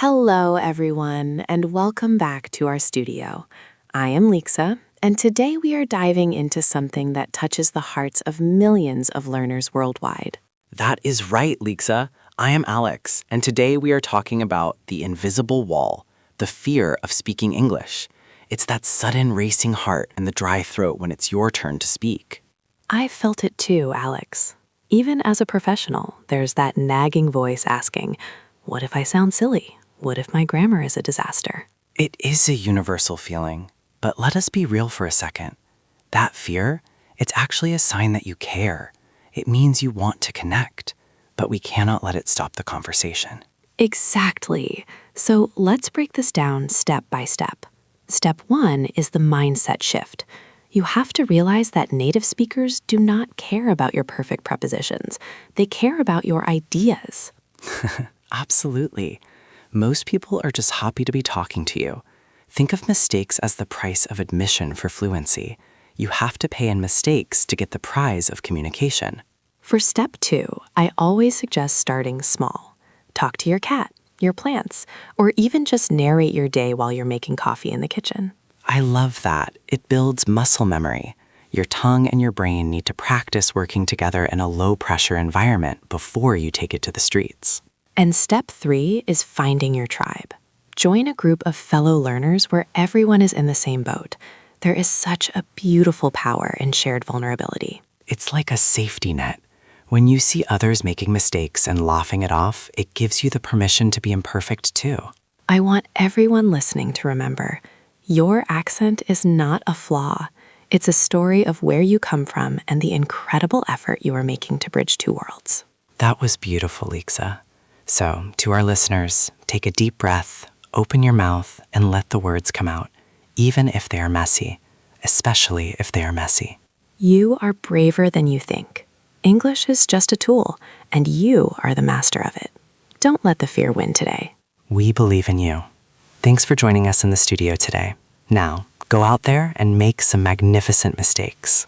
Hello, everyone, and welcome back to our studio. I am Lixa, and today we are diving into something that touches the hearts of millions of learners worldwide. That is right, Lixa. I am Alex, and today we are talking about the invisible wall, the fear of speaking English. It's that sudden racing heart and the dry throat when it's your turn to speak. I've felt it too, Alex. Even as a professional, there's that nagging voice asking, what if I sound silly? What if my grammar is a disaster? It is a universal feeling, but let us be real for a second. That fear, it's actually a sign that you care. It means you want to connect, but we cannot let it stop the conversation. Exactly. So let's break this down step by step. Step 1 is the mindset shift. You have to realize that native speakers do not care about your perfect prepositions. They care about your ideas. Absolutely. Most people are just happy to be talking to you. Think of mistakes as the price of admission for fluency. You have to pay in mistakes to get the prize of communication. For step 2, I always suggest starting small. Talk to your cat, your plants, or even just narrate your day while you're making coffee in the kitchen. I love that. It builds muscle memory. Your tongue and your brain need to practice working together in a low-pressure environment before you take it to the streets. And step 3 is finding your tribe. Join a group of fellow learners where everyone is in the same boat. There is such a beautiful power in shared vulnerability. It's like a safety net. When you see others making mistakes and laughing it off, it gives you the permission to be imperfect too. I want everyone listening to remember, your accent is not a flaw. It's a story of where you come from and the incredible effort you are making to bridge two worlds. That was beautiful, Lixa. So, to our listeners, take a deep breath, open your mouth, and let the words come out, even if they are messy, especially if they are messy. You are braver than you think. English is just a tool, and you are the master of it. Don't let the fear win today. We believe in you. Thanks for joining us in the studio today. Now, go out there and make some magnificent mistakes.